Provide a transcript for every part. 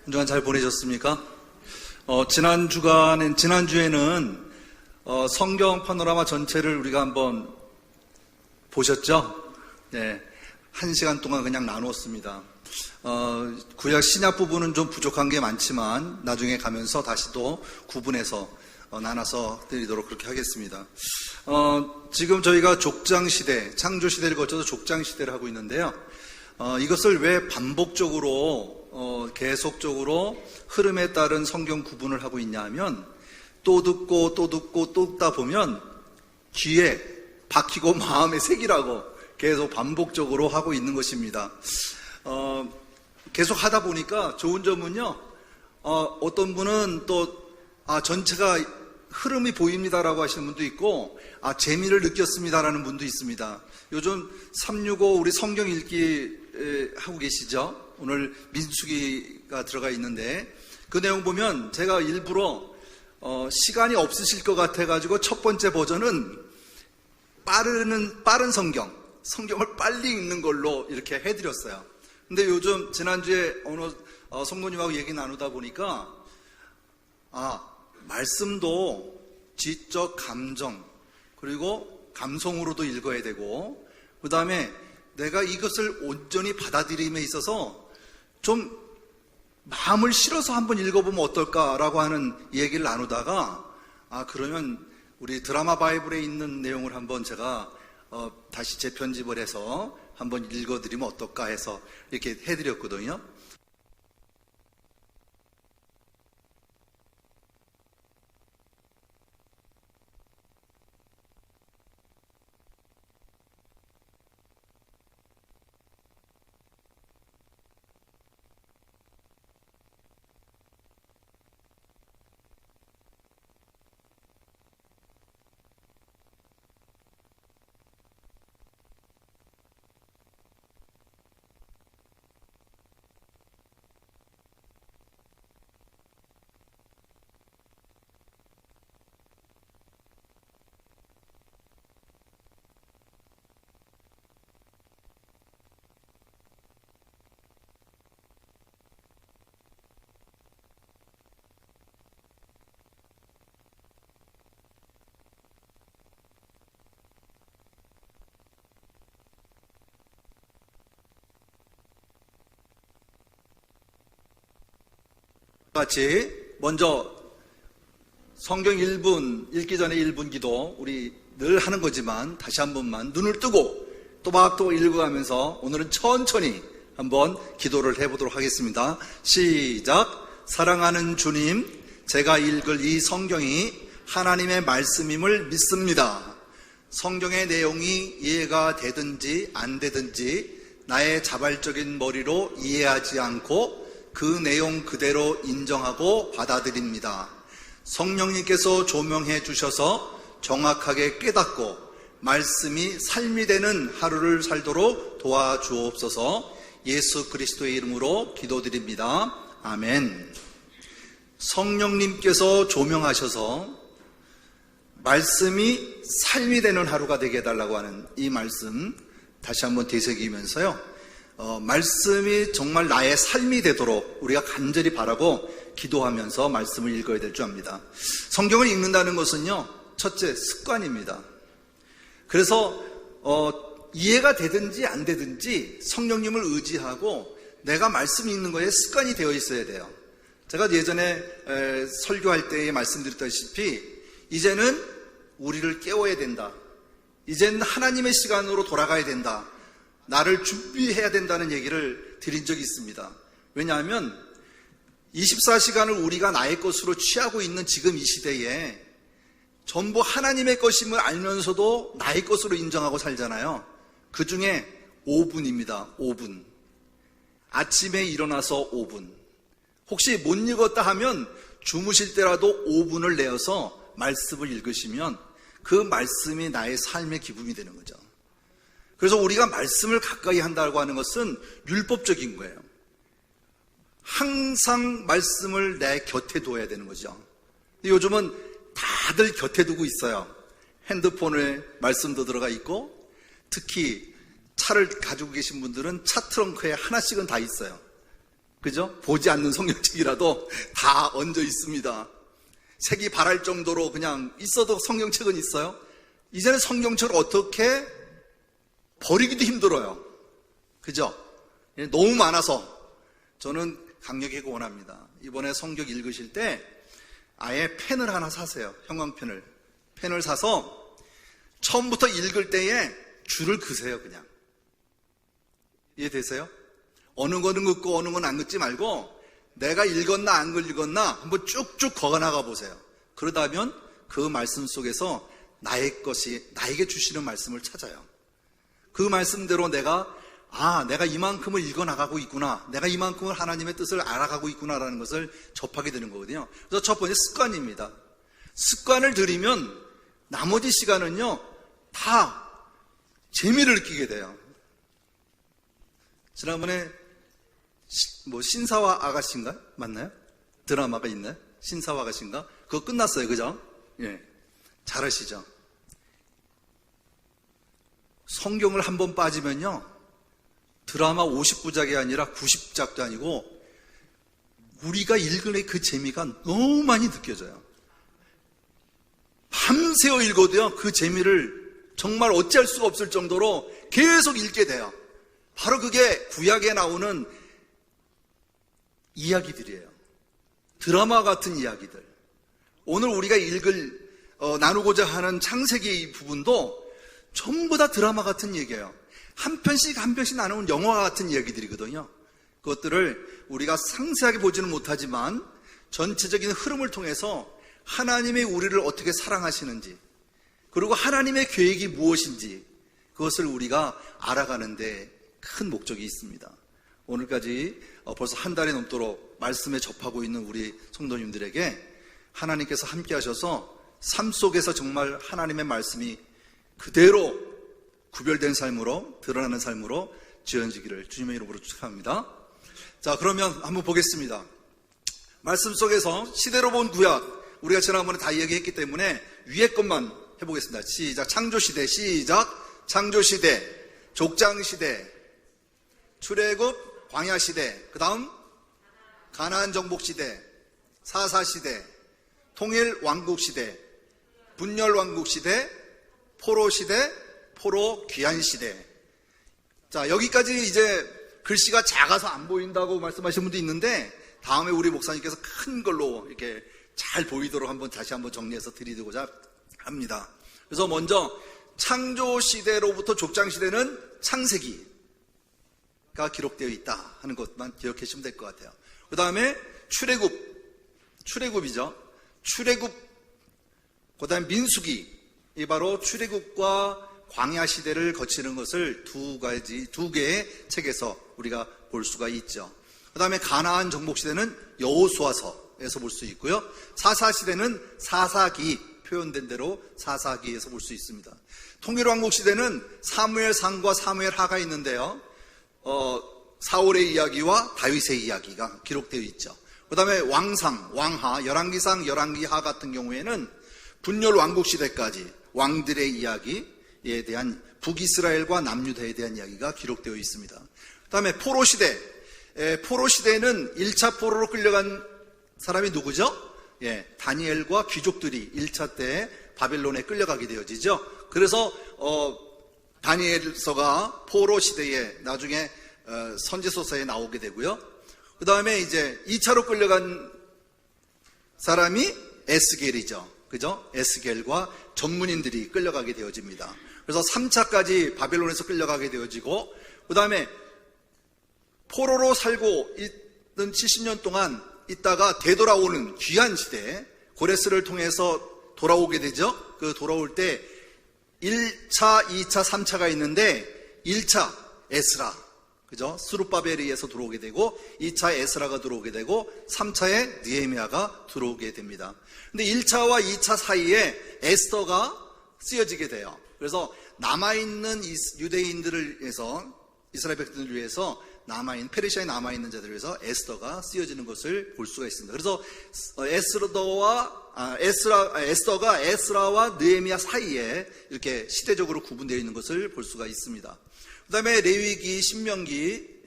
한 주간 잘 보내셨습니까? 지난주에는 성경 파노라마 전체를 우리가 한번 보셨죠? 네. 1시간 동안 그냥 나누었습니다. 구약 신약 부분은 좀 부족한 게 많지만 나중에 가면서 다시 또 구분해서 나눠서 드리도록 그렇게 하겠습니다. 지금 저희가 족장시대, 창조시대를 거쳐서 족장시대를 하고 있는데요. 이것을 왜 반복적으로 계속적으로 흐름에 따른 성경 구분을 하고 있냐 하면 또 듣고 또 듣고 또 듣다 보면 귀에 박히고 마음에 새기라고 계속 반복적으로 하고 있는 것입니다. 계속 하다 보니까 좋은 점은요, 어떤 분은 또 전체가 흐름이 보입니다라고 하시는 분도 있고 재미를 느꼈습니다라는 분도 있습니다. 요즘 365 우리 성경 읽기 하고 계시죠? 오늘 민수기가 들어가 있는데 그 내용 보면 제가 일부러 시간이 없으실 것 같아가지고 첫 번째 버전은 빠른 성경을 빨리 읽는 걸로 이렇게 해드렸어요. 근데 요즘 지난주에 어느 성도님하고 얘기 나누다 보니까 말씀도 지적 감정 그리고 감성으로도 읽어야 되고 그 다음에 내가 이것을 온전히 받아들임에 있어서 좀 마음을 실어서 한번 읽어보면 어떨까라고 하는 얘기를 나누다가 그러면 우리 드라마 바이블에 있는 내용을 한번 제가 다시 재편집을 해서 한번 읽어드리면 어떨까 해서 이렇게 해드렸거든요. 같이 먼저 성경 1분 읽기 전에 1분 기도 우리 늘 하는 거지만 다시 한 번만 눈을 뜨고 또박또박 읽어가면서 오늘은 천천히 한번 기도를 해보도록 하겠습니다. 시작. 사랑하는 주님, 제가 읽을 이 성경이 하나님의 말씀임을 믿습니다. 성경의 내용이 이해가 되든지 안 되든지 나의 자발적인 머리로 이해하지 않고 그 내용 그대로 인정하고 받아들입니다. 성령님께서 조명해 주셔서 정확하게 깨닫고 말씀이 삶이 되는 하루를 살도록 도와주옵소서. 예수 그리스도의 이름으로 기도드립니다. 아멘. 성령님께서 조명하셔서 말씀이 삶이 되는 하루가 되게 해달라고 하는 이 말씀 다시 한번 되새기면서요, 말씀이 정말 나의 삶이 되도록 우리가 간절히 바라고 기도하면서 말씀을 읽어야 될 줄 압니다. 성경을 읽는다는 것은요, 첫째 습관입니다. 그래서 이해가 되든지 안 되든지 성령님을 의지하고 내가 말씀 읽는 거에 습관이 되어 있어야 돼요. 제가 예전에 설교할 때 말씀드렸다시피 이제는 우리를 깨워야 된다. 이제는 하나님의 시간으로 돌아가야 된다. 나를 준비해야 된다는 얘기를 드린 적이 있습니다. 왜냐하면 24시간을 우리가 나의 것으로 취하고 있는 지금 이 시대에 전부 하나님의 것임을 알면서도 나의 것으로 인정하고 살잖아요. 그 중에 5분입니다. 5분. 아침에 일어나서 5분. 혹시 못 읽었다 하면 주무실 때라도 5분을 내어서 말씀을 읽으시면 그 말씀이 나의 삶의 기쁨이 되는 거죠. 그래서 우리가 말씀을 가까이 한다고 하는 것은 율법적인 거예요. 항상 말씀을 내 곁에 둬야 되는 거죠. 요즘은 다들 곁에 두고 있어요. 핸드폰에 말씀도 들어가 있고, 특히 차를 가지고 계신 분들은 차 트렁크에 하나씩은 다 있어요. 그죠? 보지 않는 성경책이라도 다 얹어 있습니다. 색이 바랄 정도로 그냥 있어도 성경책은 있어요. 이제는 성경책을 어떻게 버리기도 힘들어요. 그죠? 너무 많아서 저는 강력히 권합니다. 이번에 성경 읽으실 때 아예 펜을 하나 사세요. 형광펜을. 펜을 사서 처음부터 읽을 때에 줄을 그으세요. 그냥. 이해되세요? 어느 거는 긋고 어느 건 안 긋지 말고 내가 읽었나 안 읽었나 한번 쭉쭉 거나가 보세요. 그러다면 그 말씀 속에서 나의 것이 나에게 주시는 말씀을 찾아요. 그 말씀대로 내가 이만큼을 읽어나가고 있구나, 내가 이만큼을 하나님의 뜻을 알아가고 있구나라는 것을 접하게 되는 거거든요. 그래서 첫 번째 습관입니다. 습관을 들이면 나머지 시간은요 다 재미를 느끼게 돼요. 지난번에 신사와 아가씨인가? 맞나요? 드라마가 있나요? 신사와 아가씨인가? 그거 끝났어요. 그죠? 예. 잘하시죠? 성경을 한번 빠지면요 드라마 59작이 아니라 90작도 아니고 우리가 읽을 그 재미가 너무 많이 느껴져요. 밤새워 읽어도요 그 재미를 정말 어찌할 수가 없을 정도로 계속 읽게 돼요. 바로 그게 구약에 나오는 이야기들이에요. 드라마 같은 이야기들. 오늘 우리가 나누고자 하는 창세기 부분도 전부 다 드라마 같은 얘기예요. 한 편씩 한 편씩 나누는 영화 같은 이야기들이거든요. 그것들을 우리가 상세하게 보지는 못하지만 전체적인 흐름을 통해서 하나님의 우리를 어떻게 사랑하시는지, 그리고 하나님의 계획이 무엇인지 그것을 우리가 알아가는데 큰 목적이 있습니다. 오늘까지 벌써 한 달이 넘도록 말씀에 접하고 있는 우리 성도님들에게 하나님께서 함께 하셔서 삶 속에서 정말 하나님의 말씀이 그대로 구별된 삶으로, 드러나는 삶으로 지어지기를 주님의 이름으로 축복합니다. 자, 그러면 한번 보겠습니다. 말씀 속에서 시대로 본 구약, 우리가 지난번에 다 이야기했기 때문에 위에 것만 해보겠습니다. 시작. 창조시대, 시작. 창조시대, 족장시대, 출애굽, 광야시대, 그 다음 가나안 정복시대, 사사시대, 통일왕국시대, 분열왕국시대, 포로시대, 포로 귀환시대. 자, 여기까지 이제 글씨가 작아서 안 보인다고 말씀하신 분도 있는데 다음에 우리 목사님께서 큰 걸로 이렇게 잘 보이도록 다시 한번 정리해서 드리고자 합니다. 그래서 먼저 창조시대로부터 족장시대는 창세기가 기록되어 있다 하는 것만 기억해 주시면 될 것 같아요. 그 다음에 출애굽이죠. 출애굽, 그 다음에 민수기, 이 바로 출애굽과 광야 시대를 거치는 것을 두 개의 책에서 우리가 볼 수가 있죠. 그 다음에 가나안 정복 시대는 여호수아서에서 볼 수 있고요. 사사 시대는 사사기, 표현된 대로 사사기에서 볼 수 있습니다. 통일왕국 시대는 사무엘상과 사무엘하가 있는데요. 사울의 이야기와 다윗의 이야기가 기록되어 있죠. 그 다음에 왕상, 왕하, 열왕기상, 열왕기하 같은 경우에는 분열왕국 시대까지 왕들의 이야기에 대한 북이스라엘과 남유다에 대한 이야기가 기록되어 있습니다. 그 다음에 포로시대, 포로시대는 1차 포로로 끌려간 사람이 누구죠? 다니엘과 귀족들이 1차 때 바벨론에 끌려가게 되어지죠. 그래서 다니엘서가 포로시대에 나중에 선지서서에 나오게 되고요. 그 다음에 이제 2차로 끌려간 사람이 에스겔이죠. 그죠? 에스겔과 전문인들이 끌려가게 되어집니다. 그래서 3차까지 바벨론에서 끌려가게 되어지고, 그 다음에 포로로 살고 있던 70년 동안 있다가 되돌아오는 귀한 시대, 고레스를 통해서 돌아오게 되죠. 그 돌아올 때 1차, 2차, 3차가 있는데 1차 에스라, 그죠? 스룹바벨에 의해서 들어오게 되고 2차 에스라가 들어오게 되고 3차에 느헤미야가 들어오게 됩니다. 근데 1차와 2차 사이에 에스더가 쓰여지게 돼요. 그래서 남아있는 유대인들을 위해서, 이스라엘 백성들을 위해서 페르시아에 남아있는 자들을 위해서 에스더가 쓰여지는 것을 볼 수가 있습니다. 그래서 에스더가 에스라와 느헤미야 사이에 이렇게 시대적으로 구분되어 있는 것을 볼 수가 있습니다. 그 다음에 레위기, 신명기,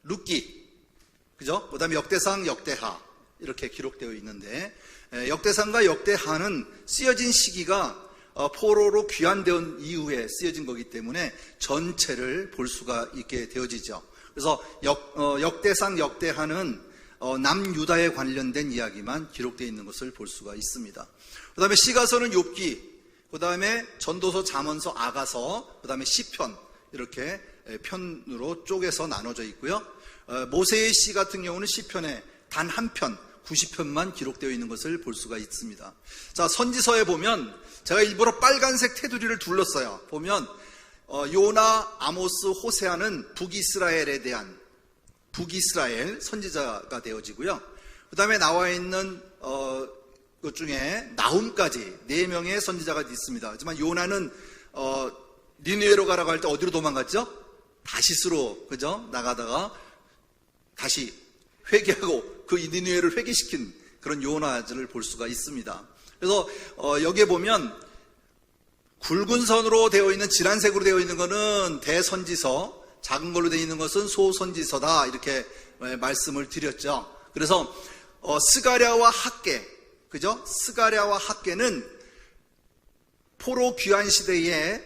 룻기, 그죠? 그 다음에 역대상, 역대하 이렇게 기록되어 있는데, 역대상과 역대하는 쓰여진 시기가 포로로 귀환되온 이후에 쓰여진 거기 때문에 전체를 볼 수가 있게 되어지죠. 그래서 역대상, 역대하는 남유다에 관련된 이야기만 기록되어 있는 것을 볼 수가 있습니다. 그 다음에 시가서는 욥기, 그 다음에 전도서, 잠언서, 아가서, 그 다음에 시편, 이렇게 편으로 쪼개서 나눠져 있고요. 모세의 시 같은 경우는 시편에 단 한 편, 90편만 기록되어 있는 것을 볼 수가 있습니다. 자, 선지서에 보면 제가 일부러 빨간색 테두리를 둘렀어요. 보면 요나, 아모스, 호세아는 북이스라엘에 대한 북이스라엘 선지자가 되어지고요. 그 다음에 나와 있는 그 중에 나훔까지 4명의 선지자가 있습니다. 하지만 요나는 니느웨로 가라고 할 때 어디로 도망갔죠? 다시스로, 그죠? 나가다가 다시 회개하고 그 니느웨를 회개시킨 그런 요나를 볼 수가 있습니다. 그래서 여기에 보면 굵은 선으로 되어 있는, 진한색으로 되어 있는 것은 대선지서, 작은 걸로 되어 있는 것은 소선지서다, 이렇게 말씀을 드렸죠. 그래서 스가랴와 학개, 그죠? 스가랴와 학개는 포로 귀환 시대에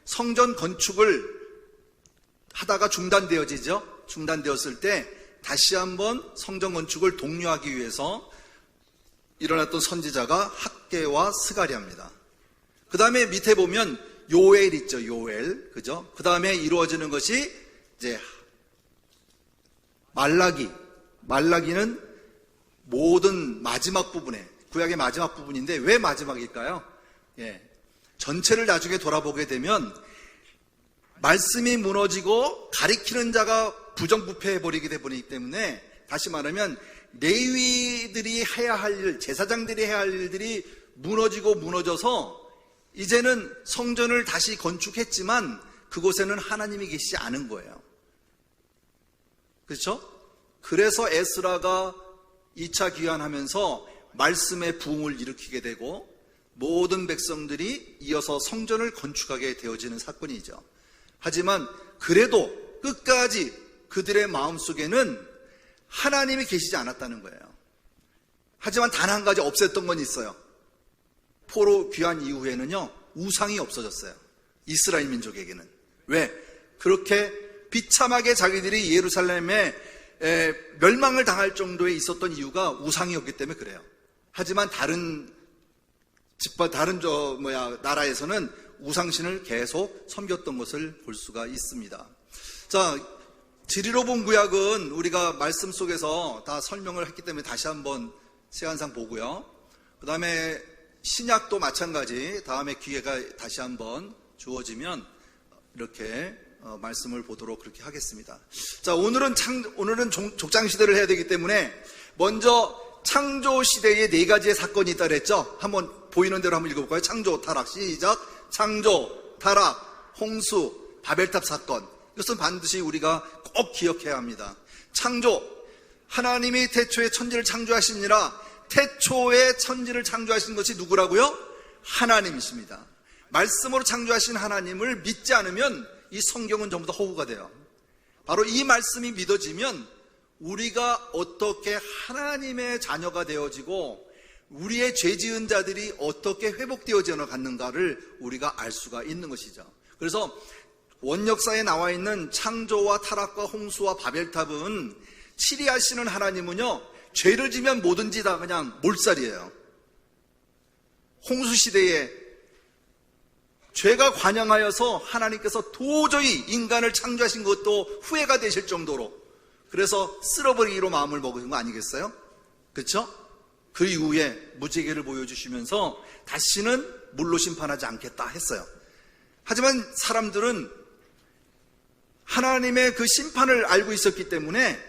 성전 건축을 하다가 중단되어지죠. 중단되었을 때 다시 한번 성전 건축을 독려하기 위해서 일어났던 선지자가 학개와 스가랴입니다. 그 다음에 밑에 보면 요엘 있죠. 요엘, 그죠? 그 다음에 이루어지는 것이 이제 말라기는 모든 마지막 부분에, 구약의 마지막 부분인데 왜 마지막일까요? 전체를 나중에 돌아보게 되면 말씀이 무너지고 가리키는 자가 부정부패해버리게 되기 때문에, 다시 말하면 레위들이 해야 할 일, 제사장들이 해야 할 일들이 무너져서 이제는 성전을 다시 건축했지만 그곳에는 하나님이 계시지 않은 거예요. 그렇죠? 그래서 에스라가 2차 귀환하면서 말씀의 부흥을 일으키게 되고 모든 백성들이 이어서 성전을 건축하게 되어지는 사건이죠. 하지만 그래도 끝까지 그들의 마음속에는 하나님이 계시지 않았다는 거예요. 하지만 단 한 가지 없앴던 건 있어요. 포로 귀환 이후에는요, 우상이 없어졌어요. 이스라엘 민족에게는. 왜? 그렇게 비참하게 자기들이 예루살렘에 멸망을 당할 정도에 있었던 이유가 우상이었기 때문에 그래요. 하지만 다른 나라에서는 우상신을 계속 섬겼던 것을 볼 수가 있습니다. 자, 지리로 본 구약은 우리가 말씀 속에서 다 설명을 했기 때문에 다시 한번 시간상 보고요. 그 다음에 신약도 마찬가지, 다음에 기회가 다시 한번 주어지면 이렇게 말씀을 보도록 그렇게 하겠습니다. 자, 오늘은 족장시대를 해야 되기 때문에 먼저 창조시대에 4가지의 사건이 있다 그랬죠? 한번 보이는 대로 한번 읽어볼까요? 창조, 타락, 시작. 창조, 타락, 홍수, 바벨탑 사건. 이것은 반드시 우리가 꼭 기억해야 합니다. 창조, 하나님이 태초에 천지를 창조하시니라. 태초에 천지를 창조하신 것이 누구라고요? 하나님이십니다. 말씀으로 창조하신 하나님을 믿지 않으면 이 성경은 전부 다 허구가 돼요. 바로 이 말씀이 믿어지면 우리가 어떻게 하나님의 자녀가 되어지고 우리의 죄 지은 자들이 어떻게 회복되어져 갔는가를 우리가 알 수가 있는 것이죠. 그래서 원역사에 나와 있는 창조와 타락과 홍수와 바벨탑은 치리하시는 하나님은요, 죄를 지면 뭐든지 다 그냥 몰살이에요. 홍수 시대에 죄가 관영하여서 하나님께서 도저히 인간을 창조하신 것도 후회가 되실 정도로, 그래서 쓸어버리기로 마음을 먹으신 거 아니겠어요? 그렇죠? 그 이후에 무지개를 보여주시면서 다시는 물로 심판하지 않겠다 했어요. 하지만 사람들은 하나님의 그 심판을 알고 있었기 때문에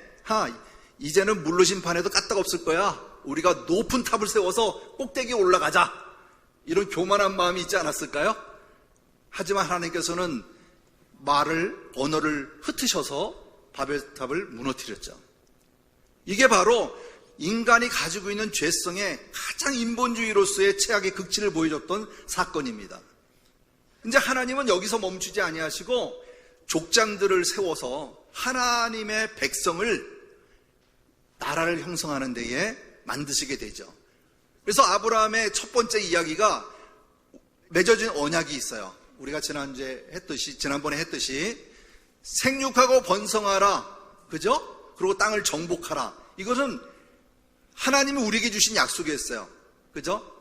이제는 물로 심판해도 까딱 없을 거야, 우리가 높은 탑을 세워서 꼭대기에 올라가자, 이런 교만한 마음이 있지 않았을까요? 하지만 하나님께서는 언어를 흩으셔서 바벨탑을 무너뜨렸죠. 이게 바로 인간이 가지고 있는 죄성의 가장 인본주의로서의 최악의 극치를 보여줬던 사건입니다. 이제 하나님은 여기서 멈추지 아니하시고 족장들을 세워서 하나님의 백성을 나라를 형성하는 데에 만드시게 되죠. 그래서 아브라함의 첫 번째 이야기가 맺어진 언약이 있어요. 우리가 지난번에 했듯이 생육하고 번성하라, 그죠? 그리고 땅을 정복하라. 이것은 하나님이 우리에게 주신 약속이었어요. 그죠?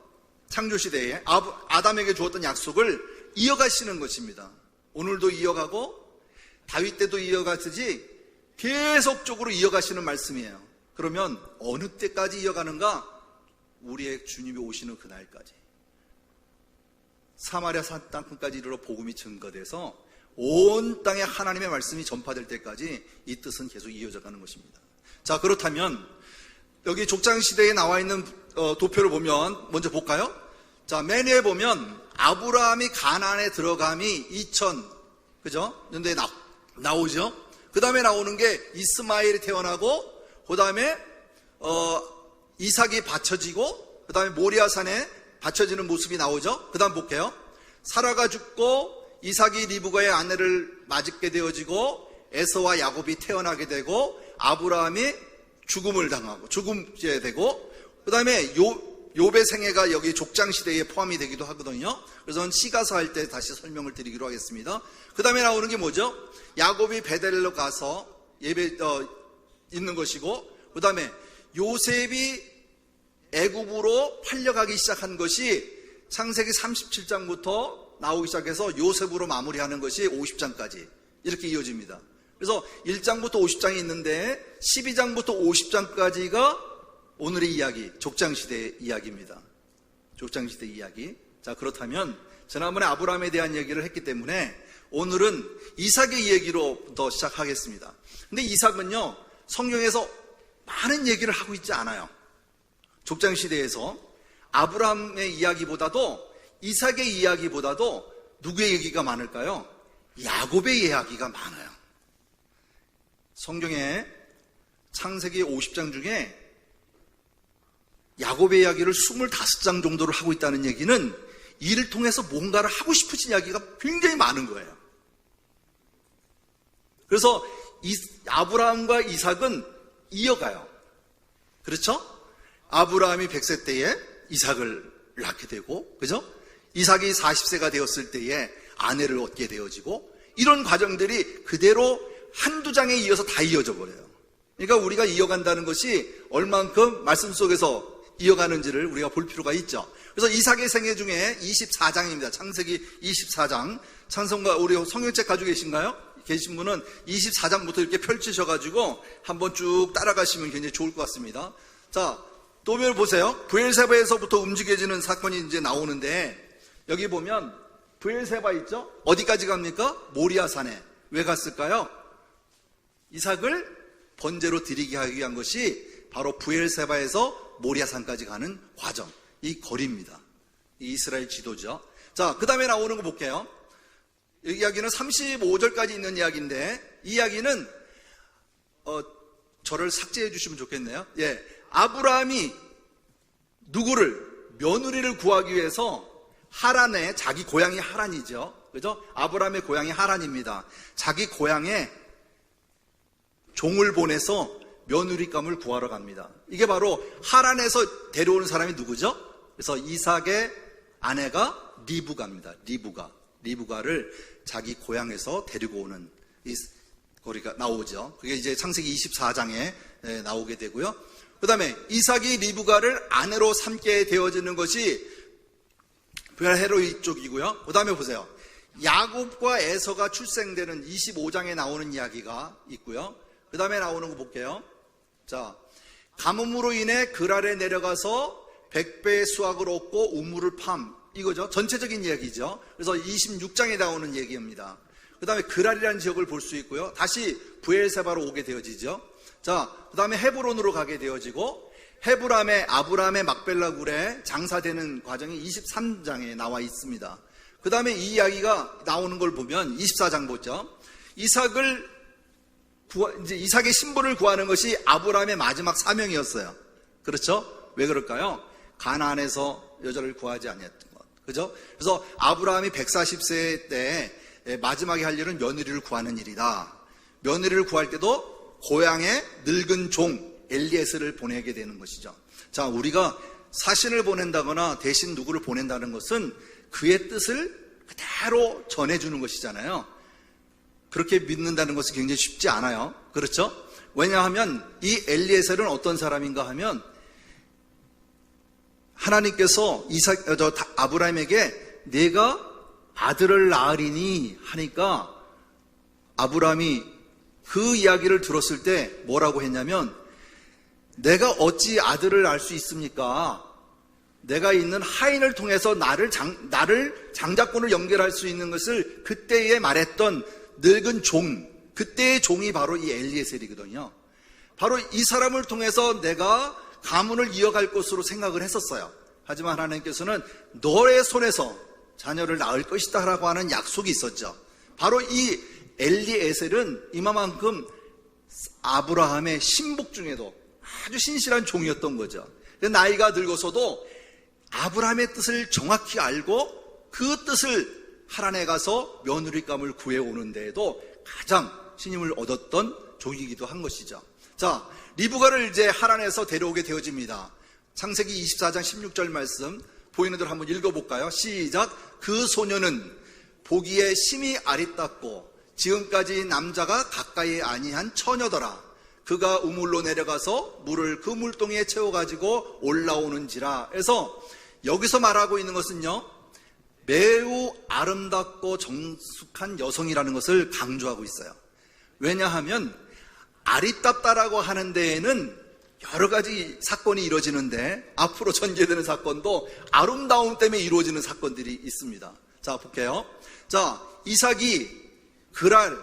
창조시대에 아담에게 주었던 약속을 이어가시는 것입니다. 오늘도 이어가고 다윗 때도 이어가듯이 계속적으로 이어가시는 말씀이에요. 그러면 어느 때까지 이어가는가? 우리의 주님이 오시는 그날까지. 사마리아 산 땅끝까지 이르러 복음이 증거돼서 온 땅에 하나님의 말씀이 전파될 때까지 이 뜻은 계속 이어져 가는 것입니다. 자, 그렇다면 여기 족장시대에 나와 있는 도표를 보면 먼저 볼까요? 자, 맨 위에 보면 아브라함이 가나안에 들어감이 2000, 그죠? 연도에 나오죠? 그 다음에 나오는 게 이스마엘이 태어나고, 그 다음에 이삭이 바쳐지고, 그 다음에 모리아산에 바쳐지는 모습이 나오죠? 그 다음 볼게요. 사라가 죽고 이삭이 리브가의 아내를 맞게 되어지고 에서와 야곱이 태어나게 되고 아브라함이 죽음을 당하고 죽음죄 되고, 그 다음에 욥의 생애가 여기 족장시대에 포함이 되기도 하거든요. 그래서 시가서 할 때 다시 설명을 드리기로 하겠습니다. 그 다음에 나오는 게 뭐죠? 야곱이 베델로 가서 있는 것이고, 그 다음에 요셉이 애굽으로 팔려가기 시작한 것이 창세기 37장부터 나오기 시작해서 요셉으로 마무리하는 것이 50장까지 이렇게 이어집니다. 그래서 1장부터 50장이 있는데 12장부터 50장까지가 오늘의 이야기, 족장시대의 이야기입니다. 족장시대 이야기. 자, 그렇다면 지난번에 아브라함에 대한 얘기를 했기 때문에 오늘은 이삭의 얘기로부터 시작하겠습니다. 근데 이삭은요, 성경에서 많은 얘기를 하고 있지 않아요. 족장시대에서 아브라함의 이야기보다도, 이삭의 이야기보다도 누구의 얘기가 많을까요? 야곱의 이야기가 많아요. 성경에 창세기 50장 중에 야곱의 이야기를 25장 정도를 하고 있다는 얘기는 이를 통해서 뭔가를 하고 싶으신 이야기가 굉장히 많은 거예요. 그래서 아브라함과 이삭은 이어가요. 그렇죠? 아브라함이 100세 때에 이삭을 낳게 되고, 그죠? 이삭이 40세가 되었을 때에 아내를 얻게 되어지고, 이런 과정들이 그대로 한두 장에 이어서 다 이어져 버려요. 그러니까 우리가 이어간다는 것이 얼만큼 말씀 속에서 이어가는지를 우리가 볼 필요가 있죠. 그래서 이삭의 생애 중에 24장입니다. 창세기 24장. 찬성가 우리 성경책 가지고 계신가요? 계신 분은 24장부터 이렇게 펼치셔가지고 한번 쭉 따라가시면 굉장히 좋을 것 같습니다. 자, 또 보세요. 브엘세바에서부터 움직여지는 사건이 이제 나오는데, 여기 보면 브엘세바 있죠? 어디까지 갑니까? 모리아산에. 왜 갔을까요? 이삭을 번제로 드리게 하기 위한 것이 바로 브엘세바에서 모리아산까지 가는 과정, 이 거리입니다. 이 이스라엘 지도죠. 자, 그 다음에 나오는 거 볼게요. 이 이야기는 35절까지 있는 이야기인데, 이 이야기는 저를 삭제해 주시면 좋겠네요. 예, 아브라함이 누구를, 며느리를 구하기 위해서 하란에, 자기 고향이 하란이죠. 그죠? 아브라함의 고향이 하란입니다. 자기 고향에 종을 보내서 며느리감을 구하러 갑니다. 이게 바로 하란에서 데려오는 사람이 누구죠? 그래서 이삭의 아내가 리브가입니다. 리브가를 자기 고향에서 데리고 오는 이 거리가 나오죠. 그게 이제 창세기 24장에 나오게 되고요. 그 다음에 이삭이 리브가를 아내로 삼게 되어지는 것이 브엘헤로이 쪽이고요. 그 다음에 보세요. 야곱과 에서가 출생되는 25장에 나오는 이야기가 있고요. 그 다음에 나오는 거 볼게요. 자, 가뭄으로 인해 그랄에 내려가서 100배의 수확을 얻고 우물을 이거죠. 전체적인 이야기죠. 그래서 26장에 나오는 얘기입니다. 그 다음에 그랄이라는 지역을 볼 수 있고요. 다시 브엘세바로 오게 되어지죠. 자, 그 다음에 헤브론으로 가게 되어지고, 아브라함의 막벨라 굴에 장사되는 과정이 23장에 나와 있습니다. 그 다음에 이 이야기가 나오는 걸 보면 24장 보죠. 이삭의 신부를 구하는 것이 아브라함의 마지막 사명이었어요. 그렇죠? 왜 그럴까요? 가나안에서 여자를 구하지 아니했던 것. 그죠? 그래서 아브라함이 140세 때 마지막에 할 일은 며느리를 구하는 일이다. 며느리를 구할 때도 고향의 늙은 종 엘리에셀을 보내게 되는 것이죠. 자, 우리가 사신을 보낸다거나 대신 누구를 보낸다는 것은 그의 뜻을 그대로 전해주는 것이잖아요. 그렇게 믿는다는 것은 굉장히 쉽지 않아요. 그렇죠? 왜냐하면 이 엘리에셀은 어떤 사람인가 하면 하나님께서 아브라함에게 내가 아들을 낳으리니 하니까 아브라함이 그 이야기를 들었을 때 뭐라고 했냐면 내가 어찌 아들을 낳을 수 있습니까? 내가 있는 하인을 통해서 나를 장자권을 연결할 수 있는 것을 그때에 말했던 늙은 종, 그때의 종이 바로 이 엘리에셀이거든요. 바로 이 사람을 통해서 내가 가문을 이어갈 것으로 생각을 했었어요. 하지만 하나님께서는 너의 손에서 자녀를 낳을 것이다 라고 하는 약속이 있었죠. 바로 이 엘리에셀은 이만큼 아브라함의 신복 중에도 아주 신실한 종이었던 거죠. 나이가 늙어서도 아브라함의 뜻을 정확히 알고 그 뜻을 하란에 가서 며느리감을 구해오는 데에도 가장 신임을 얻었던 종이기도 한 것이죠. 자, 리브가를 이제 하란에서 데려오게 되어집니다. 창세기 24장 16절 말씀 보이는 대로 한번 읽어볼까요? 시작. 그 소녀는 보기에 심히 아리따고 지금까지 남자가 가까이 아니한 처녀더라. 그가 우물로 내려가서 물을 그 물동이에 채워가지고 올라오는지라. 그래서 여기서 말하고 있는 것은요, 매우 아름답고 정숙한 여성이라는 것을 강조하고 있어요. 왜냐하면 아리따다라고 하는 데에는 여러 가지 사건이 이루어지는데 앞으로 전개되는 사건도 아름다움 때문에 이루어지는 사건들이 있습니다. 자, 볼게요. 자, 이삭이 그랄,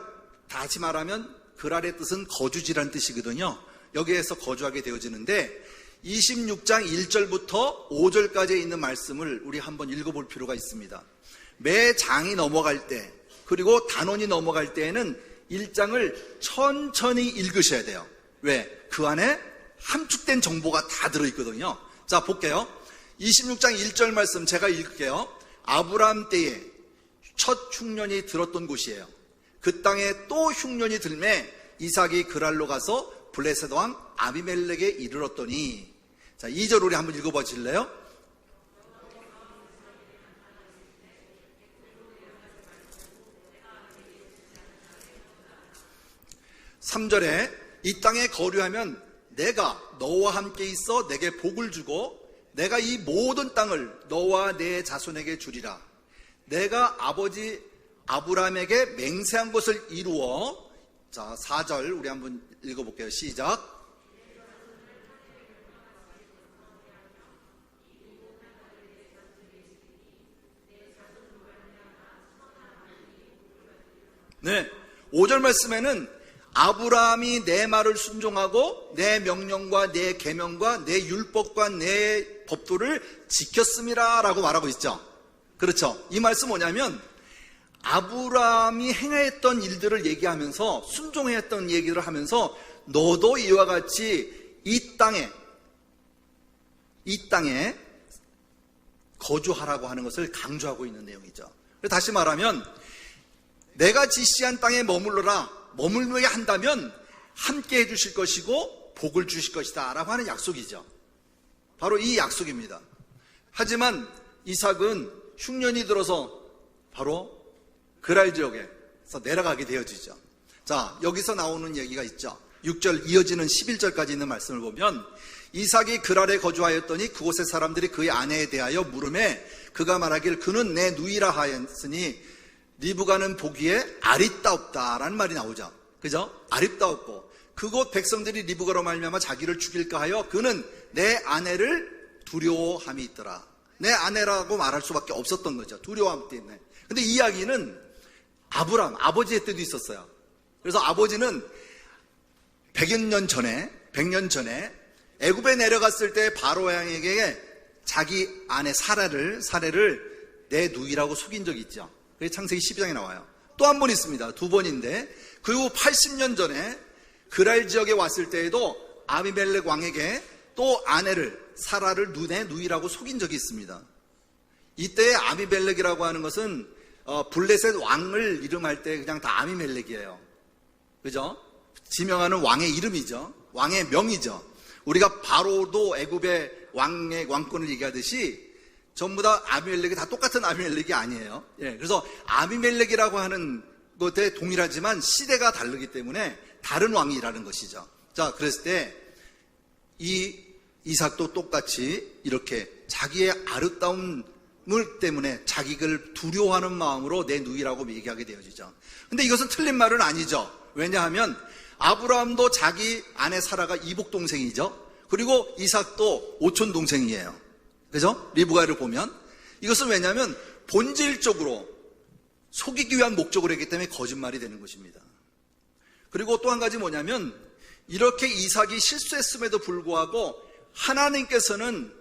다시 말하면 그랄의 뜻은 거주지라는 뜻이거든요. 여기에서 거주하게 되어지는데 26장 1절부터 5절까지 있는 말씀을 우리 한번 읽어볼 필요가 있습니다. 매 장이 넘어갈 때 그리고 단원이 넘어갈 때에는 1장을 천천히 읽으셔야 돼요. 왜? 그 안에 함축된 정보가 다 들어있거든요. 자, 볼게요. 26장 1절 말씀 제가 읽을게요. 아브라함 때에 첫 흉년이 들었던 곳이에요. 그 땅에 또 흉년이 들매 이삭이 그랄로 가서 블레셋 왕 아비멜렉에 이르렀더니. 자, 2절 우리 한번 읽어봐 주실래요? (3절에) 이 땅에 거류하면 내가 너와 함께 있어 내게 복을 주고 내가 이 모든 땅을 너와 내 자손에게 주리라. 내가 아버지 아브라함에게 맹세한 것을 이루어. 자, 4절 우리 한번 읽어볼게요. 시작. 네, 5절 말씀에는 아브라함이 내 말을 순종하고 내 명령과 내 계명과 내 율법과 내 법도를 지켰음이라 라고 말하고 있죠. 그렇죠. 이 말씀 뭐냐면 아브라함이 행했던 일들을 얘기하면서 순종했던 얘기를 하면서 너도 이와 같이 이 땅에 거주하라고 하는 것을 강조하고 있는 내용이죠. 다시 말하면 내가 지시한 땅에 머물러야 한다면 함께 해주실 것이고 복을 주실 것이다 라고 하는 약속이죠. 바로 이 약속입니다. 하지만 이삭은 흉년이 들어서 바로 그랄 지역에서 내려가게 되어지죠. 자, 여기서 나오는 얘기가 있죠. 6절 이어지는 11절까지 있는 말씀을 보면 이삭이 그랄에 거주하였더니 그곳의 사람들이 그의 아내에 대하여 물음에 그가 말하길 그는 내 누이라 하였으니 리브가는 보기에 아리따없다라는 말이 나오죠. 그죠? 아리따없고 그곳 백성들이 리브가로 말미암아 자기를 죽일까 하여 그는 내 아내를 두려워함이 있더라. 내 아내라고 말할 수밖에 없었던 거죠. 두려워함 때문에. 근데 이 이야기는 아브라함 아버지의 때도 있었어요. 그래서 아버지는 100년 전에 애굽에 내려갔을 때 바로 왕에게 자기 아내 사례를 내 누이라고 속인 적이 있죠. 그게 창세기 12장에 나와요. 또 한 번 있습니다. 두 번인데 그리고 80년 전에 그랄 지역에 왔을 때에도 아비멜렉 왕에게 또 아내를 사라를 내 누이라고 속인 적이 있습니다. 이때의 아비멜렉이라고 하는 것은 블레셋 왕을 이름할 때 그냥 다 아비멜렉이에요. 그죠? 지명하는 왕의 이름이죠. 왕의 명이죠. 우리가 바로도 애굽의 왕의 왕권을 얘기하듯이 전부 다 아비멜렉이 다 똑같은 아비멜렉이 아니에요. 예, 그래서 아비멜렉이라고 하는 것에 동일하지만 시대가 다르기 때문에 다른 왕이라는 것이죠. 자, 그랬을 때 이 이삭도 똑같이 이렇게 자기의 아름다움을 때문에 자기를 두려워하는 마음으로 내 누이라고 얘기하게 되어지죠. 근데 이것은 틀린 말은 아니죠. 왜냐하면 아브라함도 자기 아내 사라가 이복 동생이죠. 그리고 이삭도 오촌 동생이에요. 그죠? 리브가를 보면 이것은 왜냐하면 본질적으로 속이기 위한 목적으로 했기 때문에 거짓말이 되는 것입니다. 그리고 또 한 가지 뭐냐면 이렇게 이삭이 실수했음에도 불구하고 하나님께서는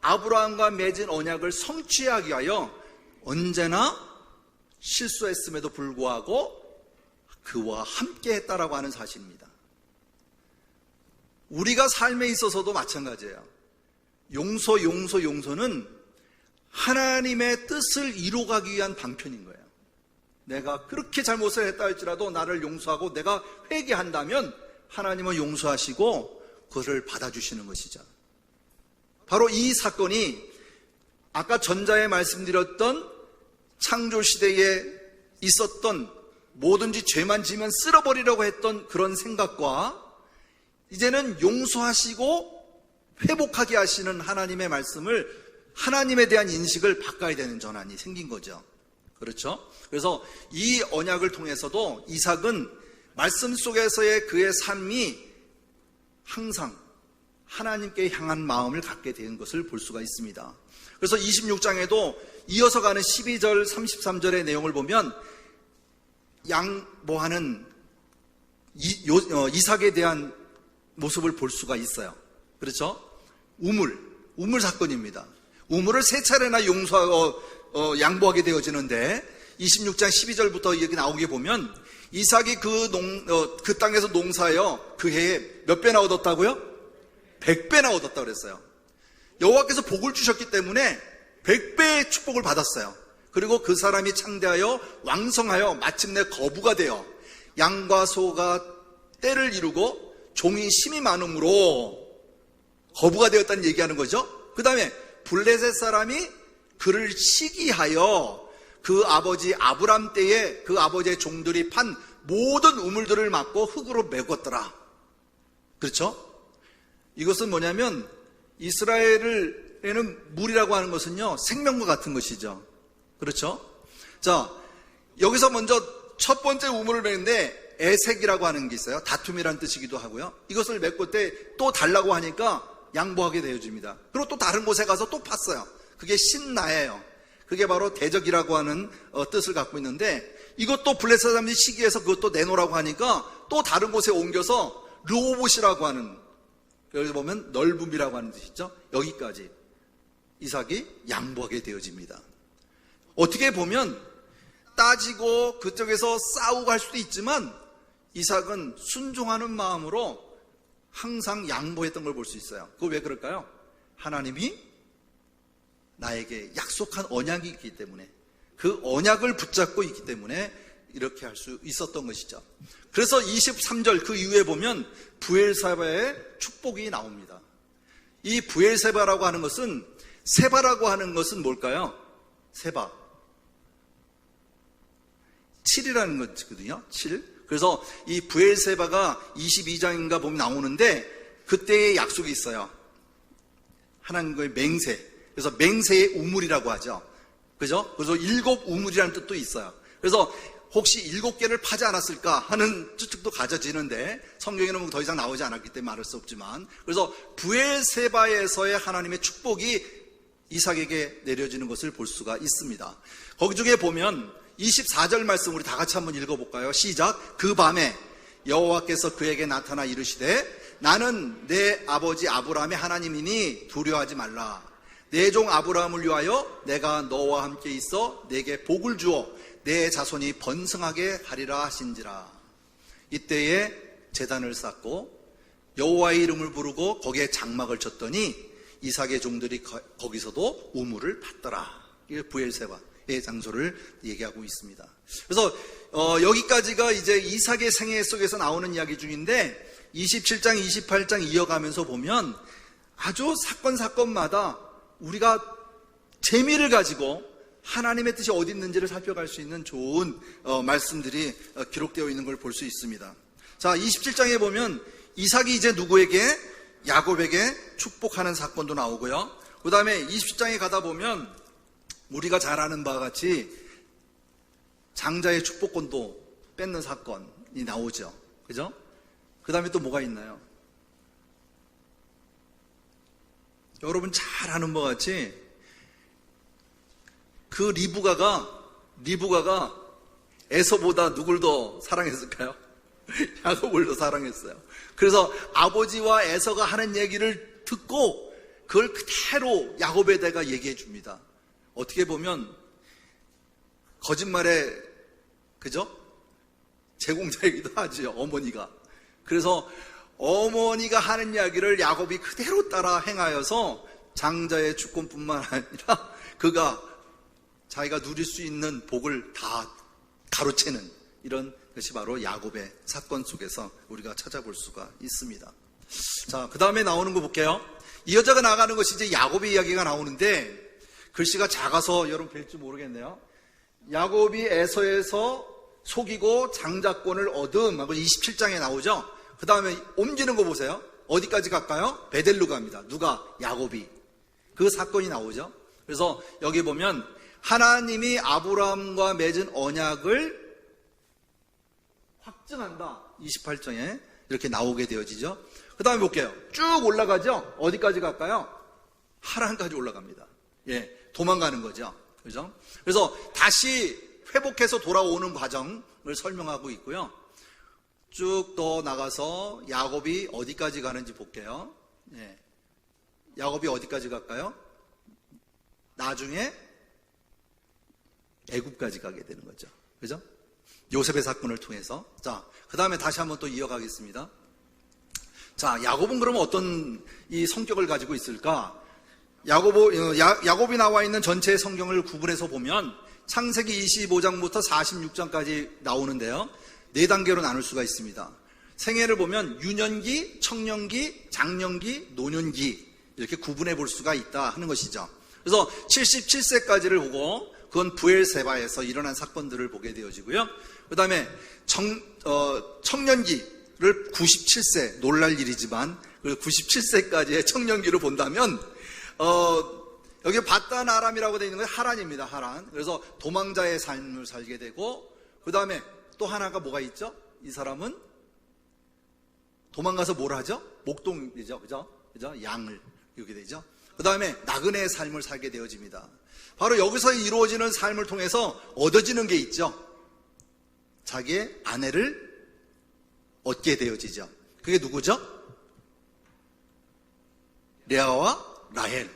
아브라함과 맺은 언약을 성취하기 위하여 언제나 실수했음에도 불구하고 그와 함께 했다라고 하는 사실입니다. 우리가 삶에 있어서도 마찬가지예요. 용서는 하나님의 뜻을 이루어가기 위한 방편인 거예요. 내가 그렇게 잘못을 했다 할지라도 나를 용서하고 내가 회개한다면 하나님은 용서하시고 그것을 받아주시는 것이죠. 바로 이 사건이 아까 전자에 말씀드렸던 창조시대에 있었던 뭐든지 죄만 지면 쓸어버리려고 했던 그런 생각과 이제는 용서하시고 회복하게 하시는 하나님의 말씀을, 하나님에 대한 인식을 바꿔야 되는 전환이 생긴 거죠. 그렇죠? 그래서 이 언약을 통해서도 이삭은 말씀 속에서의 그의 삶이 항상 하나님께 향한 마음을 갖게 된 것을 볼 수가 있습니다. 그래서 26장에도 이어서 가는 12절, 33절의 내용을 보면 양보하는 이삭에 대한 모습을 볼 수가 있어요. 그렇죠? 우물 사건입니다. 우물을 3차례나 양보하게 되어지는데 26장 12절부터 여기 나오게 보면 이삭이 그 땅에서 농사하여 그 해에 몇 배나 얻었다고요? 100배나 얻었다고 그랬어요. 여호와께서 복을 주셨기 때문에 100배의 축복을 받았어요. 그리고 그 사람이 창대하여 왕성하여 마침내 거부가 되어 양과 소가 때를 이루고 종이 심이 많음으로 거부가 되었다는 얘기하는 거죠. 그 다음에 블레셋 사람이 그를 시기하여 그 아버지 아브람 때에 그 아버지의 종들이 판 모든 우물들을 막고 흙으로 메웠더라. 그렇죠? 이것은 뭐냐면 이스라엘에는 물이라고 하는 것은요 생명과 같은 것이죠. 그렇죠? 자, 여기서 먼저 첫 번째 우물을 메는데 애색이라고 하는 게 있어요. 다툼이라는 뜻이기도 하고요. 이것을 메꿀 때 또 달라고 하니까 양보하게 되어집니다. 그리고 또 다른 곳에 가서 또 팠어요. 그게 신나예요. 그게 바로 대적이라고 하는 뜻을 갖고 있는데 이것도 블레셋 사람들이 시기해서 그것도 내놓으라고 하니까 또 다른 곳에 옮겨서 르호봇이라고 하는, 여기서 보면 넓음이라고 하는 뜻이죠. 여기까지 이삭이 양보하게 되어집니다. 어떻게 보면 따지고 그쪽에서 싸우고 할 수도 있지만 이삭은 순종하는 마음으로 항상 양보했던 걸 볼 수 있어요. 그거 왜 그럴까요? 하나님이 나에게 약속한 언약이 있기 때문에, 그 언약을 붙잡고 있기 때문에 이렇게 할 수 있었던 것이죠. 그래서 23절 그 이후에 보면 브엘세바의 축복이 나옵니다. 이 브엘세바라고 하는 것은, 세바라고 하는 것은 뭘까요? 세바 7이라는 것이거든요. 7. 그래서 이 브엘세바가 22장인가 보면 나오는데 그때의 약속이 있어요. 하나님과의 맹세. 그래서 맹세의 우물이라고 하죠. 그죠? 그래서 7 우물이라는 뜻도 있어요. 그래서 혹시 7개를 파지 않았을까 하는 추측도 가져지는데 성경에는 더 이상 나오지 않았기 때문에 말할 수 없지만, 그래서 브엘세바에서의 하나님의 축복이 이삭에게 내려지는 것을 볼 수가 있습니다. 거기 중에 보면 24절 말씀 우리 다 같이 한번 읽어볼까요? 시작. 그 밤에 여호와께서 그에게 나타나 이르시되 나는 내 아버지 아브라함의 하나님이니 두려워하지 말라. 내 종 아브라함을 위하여 내가 너와 함께 있어 내게 복을 주어 내 자손이 번성하게 하리라 하신지라. 이때에 제단을 쌓고 여호와의 이름을 부르고 거기에 장막을 쳤더니 이삭의 종들이 거기서도 우물을 팠더라. 이게 브엘세바. 장소를 얘기하고 있습니다. 그래서 여기까지가 이제 이삭의 생애 속에서 나오는 이야기 중인데 27장, 28장 이어가면서 보면 아주 사건마다 우리가 재미를 가지고 하나님의 뜻이 어디 있는지를 살펴갈 수 있는 좋은 말씀들이 기록되어 있는 걸 볼 수 있습니다. 자, 27장에 보면 이삭이 이제 누구에게? 야곱에게 축복하는 사건도 나오고요. 그 다음에 27장에 가다 보면 우리가 잘 아는 바와 같이 장자의 축복권도 뺏는 사건이 나오죠. 그죠? 그 다음에 또 뭐가 있나요? 여러분 잘 아는 바와 같이 그 리브가가 에서보다 누굴 더 사랑했을까요? 야곱을 더 사랑했어요. 그래서 아버지와 에서가 하는 얘기를 듣고 그걸 그대로 야곱에다가 얘기해 줍니다. 어떻게 보면 거짓말의 그죠? 제공자이기도 하죠, 어머니가. 그래서 어머니가 하는 이야기를 야곱이 그대로 따라 행하여서 장자의 축권뿐만 아니라 그가 자기가 누릴 수 있는 복을 다 가로채는 이런 것이 바로 야곱의 사건 속에서 우리가 찾아볼 수가 있습니다. 자, 그 다음에 나오는 거 볼게요. 이 여자가 나가는 것이 이제 야곱의 이야기가 나오는데 글씨가 작아서 여러분 뵐지 모르겠네요. 야곱이 에서에서 속이고 장자권을 얻음 하고 27장에 나오죠. 그 다음에 옮기는 거 보세요. 어디까지 갈까요? 베델로 갑니다. 누가? 야곱이. 그 사건이 나오죠. 그래서 여기 보면 하나님이 아브라함과 맺은 언약을 확증한다. 28장에 이렇게 나오게 되어지죠. 그 다음에 볼게요. 쭉 올라가죠. 어디까지 갈까요? 하란까지 올라갑니다. 예, 도망가는 거죠. 그죠? 그래서 다시 회복해서 돌아오는 과정을 설명하고 있고요. 쭉 더 나가서 야곱이 어디까지 가는지 볼게요. 예. 야곱이 어디까지 갈까요? 나중에 애굽까지 가게 되는 거죠. 그죠? 요셉의 사건을 통해서. 자, 그 다음에 다시 한번 또 이어가겠습니다. 자, 야곱은 그러면 어떤 이 성격을 가지고 있을까? 야곱이 나와 있는 전체 성경을 구분해서 보면 창세기 25장부터 46장까지 나오는데요. 네 단계로 나눌 수가 있습니다. 생애를 보면 유년기, 청년기, 장년기, 노년기 이렇게 구분해 볼 수가 있다 하는 것이죠. 그래서 77세까지를 보고 그건 부엘세바에서 일어난 사건들을 보게 되어지고요. 그 다음에 청년기를 97세, 놀랄 일이지만 97세까지의 청년기를 본다면 여기 바단 아람이라고 되어 있는 건 하란입니다. 하란. 그래서 도망자의 삶을 살게 되고 그 다음에 또 하나가 뭐가 있죠? 이 사람은 도망가서 뭘 하죠? 목동이죠. 그죠? 양을 이렇게 되죠. 그 다음에 나그네의 삶을 살게 되어집니다. 바로 여기서 이루어지는 삶을 통해서 얻어지는 게 있죠. 자기의 아내를 얻게 되어지죠. 그게 누구죠? 레아와 라헬.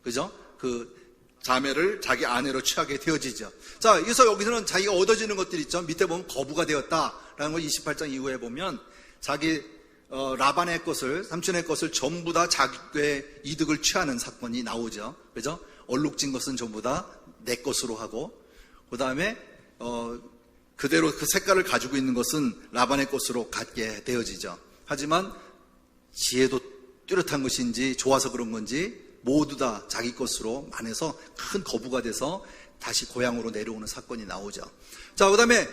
그죠? 그 자매를 자기 아내로 취하게 되어지죠. 자, 여기서는 자기가 얻어지는 것들이 있죠. 밑에 보면 거부가 되었다라는 걸 28장 이후에 보면 자기 라반의 것을, 삼촌의 것을 전부 다 자기의 이득을 취하는 사건이 나오죠. 그죠? 얼룩진 것은 전부 다 내 것으로 하고, 그 다음에, 그대로 그 색깔을 가지고 있는 것은 라반의 것으로 갖게 되어지죠. 하지만 지혜도 뚜렷한 것인지 좋아서 그런 건지 모두 다 자기 것으로 만해서 큰 거부가 돼서 다시 고향으로 내려오는 사건이 나오죠. 자, 그 다음에,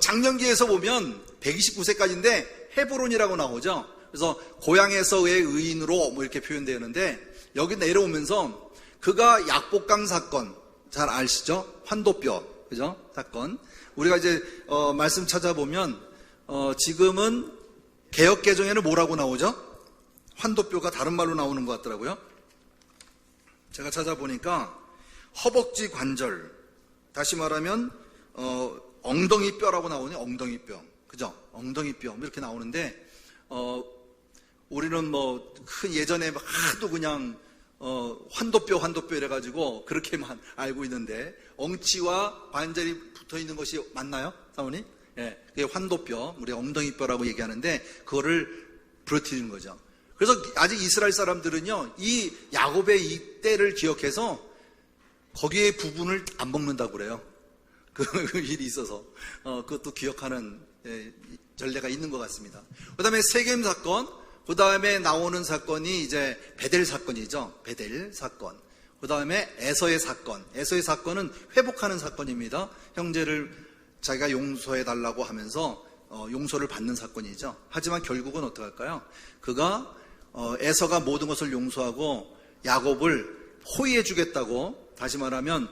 장년기에서 보면 129세까지인데 헤브론이라고 나오죠. 그래서 고향에서의 의인으로 뭐 이렇게 표현되는데 여기 내려오면서 그가 약복강 사건 잘 아시죠? 환도뼈 그죠? 사건 우리가 이제 말씀 찾아보면 지금은 개역개정에는 뭐라고 나오죠? 환도뼈가 다른 말로 나오는 것 같더라고요. 제가 찾아보니까 허벅지 관절 다시 말하면 엉덩이뼈라고 나오네요. 엉덩이뼈 그죠? 엉덩이뼈 이렇게 나오는데 우리는 뭐 큰 예전에 하도 그냥 환도뼈 이래가지고 그렇게만 알고 있는데 엉치와 관절이 붙어 있는 것이 맞나요, 사모님? 예, 그게 환도뼈, 우리 엉덩이뼈라고 얘기하는데 그거를 부러뜨리는 거죠. 그래서 아직 이스라엘 사람들은요 이 야곱의 이 때를 기억해서 거기에 부분을 안 먹는다고 그래요. 그 일이 있어서 그것도 기억하는 전례가 있는 것 같습니다. 그 다음에 세겜 사건, 그 다음에 나오는 사건이 이제 베델 사건이죠. 베델 사건. 그 다음에 에서의 사건. 에서의 사건은 회복하는 사건입니다. 형제를 자기가 용서해 달라고 하면서 용서를 받는 사건이죠. 하지만 결국은 어떻게 할까요? 그가 에서가 모든 것을 용서하고 야곱을 호위해 주겠다고, 다시 말하면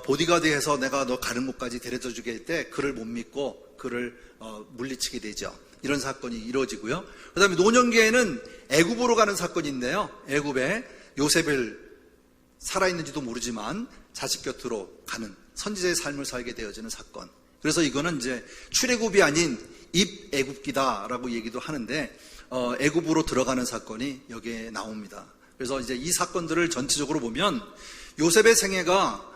보디가드에서 내가 너 가는 곳까지 데려다 주게 할 때 그를 못 믿고 그를 물리치게 되죠. 이런 사건이 이루어지고요. 그 다음에 노년기에는 애굽으로 가는 사건인데요. 애굽에 요셉을 살아있는지도 모르지만 자식 곁으로 가는 선지자의 삶을 살게 되어지는 사건. 그래서 이거는 이제 출애굽이 아닌 입애굽기다라고 얘기도 하는데 애굽으로 들어가는 사건이 여기에 나옵니다. 그래서 이제 이 사건들을 전체적으로 보면 요셉의 생애가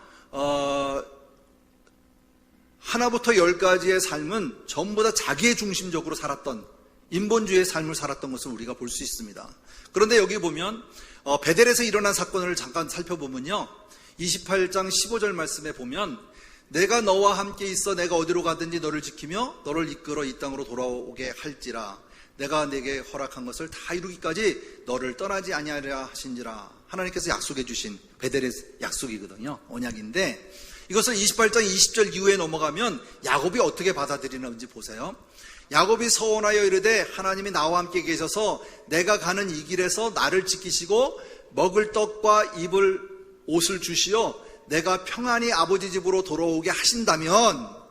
하나부터 10가지의 삶은 전부 다 자기의 중심적으로 살았던, 인본주의의 삶을 살았던 것을 우리가 볼 수 있습니다. 그런데 여기 보면 베델에서 일어난 사건을 잠깐 살펴보면요, 28장 15절 말씀에 보면 내가 너와 함께 있어 내가 어디로 가든지 너를 지키며 너를 이끌어 이 땅으로 돌아오게 할지라 내가 내게 허락한 것을 다 이루기까지 너를 떠나지 아니하리라 하신지라. 하나님께서 약속해 주신 베델의 약속이거든요. 언약인데 이것을 28장 20절 이후에 넘어가면 야곱이 어떻게 받아들이는지 보세요. 야곱이 서원하여 이르되 하나님이 나와 함께 계셔서 내가 가는 이 길에서 나를 지키시고 먹을 떡과 입을 옷을 주시어 내가 평안히 아버지 집으로 돌아오게 하신다면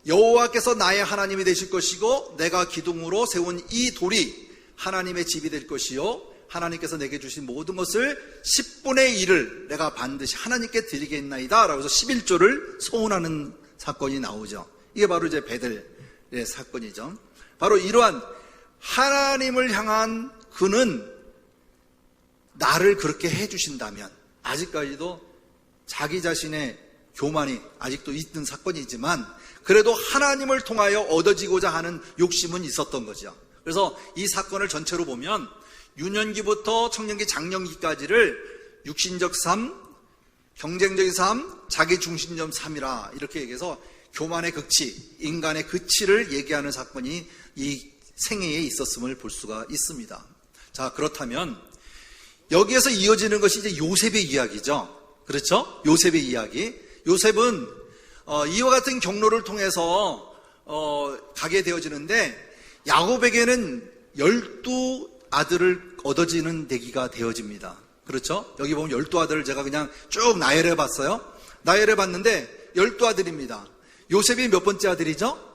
여호와께서 나의 하나님이 되실 것이고 내가 기둥으로 세운 이 돌이 하나님의 집이 될 것이요 하나님께서 내게 주신 모든 것을 10분의 1을 내가 반드시 하나님께 드리겠나이다 라고 해서 11조를 소원하는 사건이 나오죠. 이게 바로 이제 베델의 사건이죠. 바로 이러한 하나님을 향한 그는 나를 그렇게 해주신다면, 아직까지도 자기 자신의 교만이 아직도 있는 사건이지만 그래도 하나님을 통하여 얻어지고자 하는 욕심은 있었던 거죠. 그래서 이 사건을 전체로 보면 유년기부터 청년기, 장년기까지를 육신적 삶, 경쟁적인 삶, 자기중심적 삶이라 이렇게 얘기해서 교만의 극치, 인간의 극치를 얘기하는 사건이 이 생애에 있었음을 볼 수가 있습니다. 자, 그렇다면 여기에서 이어지는 것이 이제 요셉의 이야기죠. 그렇죠? 요셉의 이야기. 요셉은 이와 같은 경로를 통해서 가게 되어지는데 야곱에게는 12아들을 얻어지는 내기가 되어집니다. 그렇죠? 여기 보면 12아들을 제가 그냥 쭉 나열해 봤어요. 나열해 봤는데 12아들입니다. 요셉이 몇 번째 아들이죠?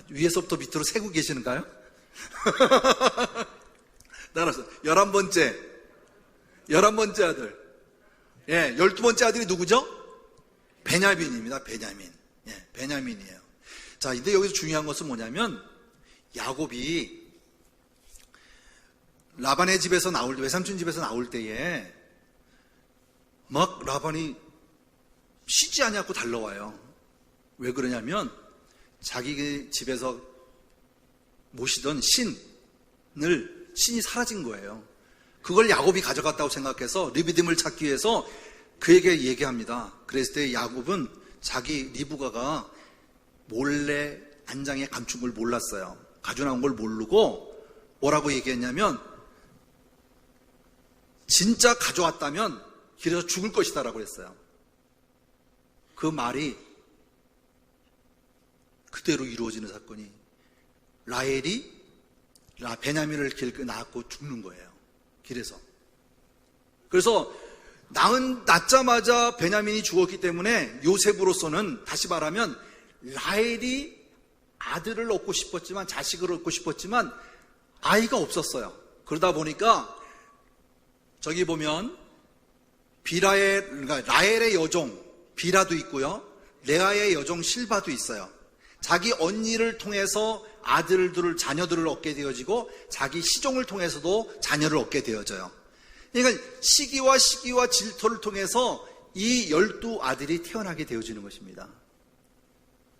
위에서부터 밑으로 세고 계시는가요? 따라서 11번째 아들. 예, 12번째 아들이 누구죠? 베냐민입니다. 베냐민. 예, 베냐민이에요. 자, 근데 여기서 중요한 것은 뭐냐면 야곱이 라반의 집에서 나올 때, 외삼촌 집에서 나올 때에 막 라반이 쉬지 않고 달려와요. 왜 그러냐면 자기 집에서 모시던 신이 사라진 거예요. 그걸 야곱이 가져갔다고 생각해서 르비딤을 찾기 위해서 그에게 얘기합니다. 그랬을 때 야곱은 자기 리브가가 몰래 안장에 감춘 걸 몰랐어요. 가져나온 걸 모르고 뭐라고 얘기했냐면 진짜 가져왔다면 길에서 죽을 것이다 라고 했어요. 그 말이 그대로 이루어지는 사건이 라헬이 베냐민을 낳고 죽는 거예요. 길에서. 그래서 낳자마자 베냐민이 죽었기 때문에 요셉으로서는 다시 말하면 라헬이 아들을 얻고 싶었지만, 자식을 얻고 싶었지만 아이가 없었어요. 그러다 보니까 저기 보면 그러니까 라헬의 여종 비라도 있고요, 레아의 여종 실바도 있어요. 자기 언니를 통해서 자녀들을 얻게 되어지고 자기 시종을 통해서도 자녀를 얻게 되어져요. 그러니까 시기와 질투를 통해서 이 12아들이 태어나게 되어지는 것입니다.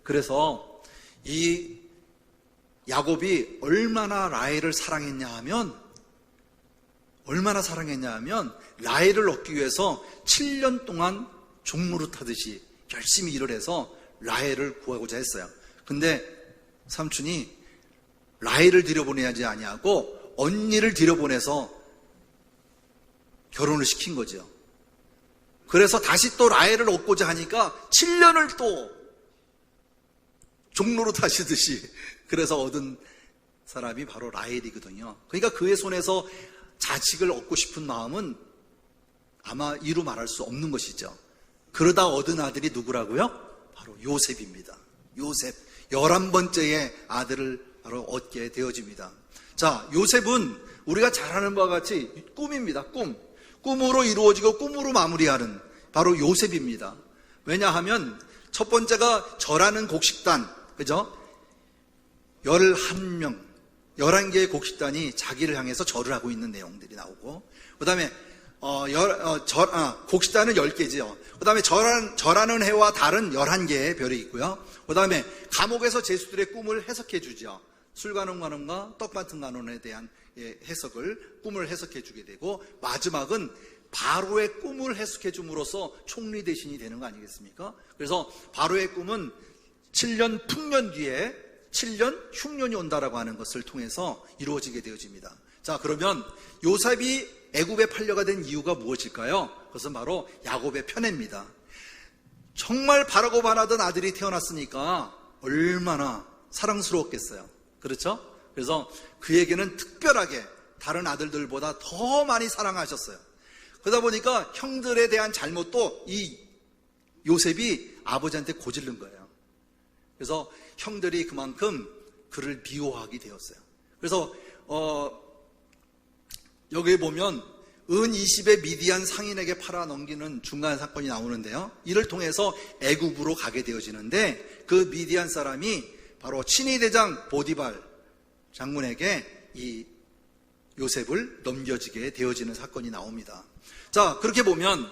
그래서 이 야곱이 얼마나 라헬을 사랑했냐 하면 얼마나 사랑했냐 하면 라헬을 얻기 위해서 7년 동안 종로를 타듯이 열심히 일을 해서 라헬을 구하고자 했어요. 근데 삼촌이 라헬을 들여보내야지 아니하고 언니를 들여보내서 결혼을 시킨 거죠. 그래서 다시 또 라헬을 얻고자 하니까 7년을 또 종로로 타시듯이 그래서 얻은 사람이 바로 라헬이거든요. 그러니까 그의 손에서 자식을 얻고 싶은 마음은 아마 이루 말할 수 없는 것이죠. 그러다 얻은 아들이 누구라고요? 바로 요셉입니다. 요셉 11번째의 아들을 바로 얻게 되어집니다. 자, 요셉은 우리가 잘 아는 바와 같이 꿈입니다. 꿈으로 이루어지고 꿈으로 마무리하는 바로 요셉입니다. 왜냐하면 첫 번째가 절하는 곡식단, 그죠? 11명, 11개의 곡식단이 자기를 향해서 절을 하고 있는 내용들이 나오고, 그 다음에 곡식단은 10개지요. 그 다음에 절하는 해와 달은 11개의 별이 있고요. 그 다음에 감옥에서 제수들의 꿈을 해석해 주죠. 술관원과 떡반찬관원에 대한 해석을, 꿈을 해석해 주게 되고, 마지막은 바로의 꿈을 해석해 줌으로써 총리 대신이 되는 거 아니겠습니까? 그래서 바로의 꿈은 7년 풍년 뒤에 7년 흉년이 온다라고 하는 것을 통해서 이루어지게 되어집니다. 자, 그러면 요셉이 애굽에 팔려가 된 이유가 무엇일까요? 그것은 바로 야곱의 편애입니다. 정말 바라고 바라던 아들이 태어났으니까 얼마나 사랑스러웠겠어요. 그렇죠? 그래서 그에게는 특별하게 다른 아들들보다 더 많이 사랑하셨어요. 그러다 보니까 형들에 대한 잘못도 이 요셉이 아버지한테 고질른 거예요. 그래서 형들이 그만큼 그를 미워하게 되었어요. 그래서 여기 보면 은 20의 미디안 상인에게 팔아 넘기는 중간 사건이 나오는데요. 이를 통해서 애굽으로 가게 되어지는데, 그 미디안 사람이 바로 친위 대장 보디발 장군에게 이 요셉을 넘겨지게 되어지는 사건이 나옵니다. 자, 그렇게 보면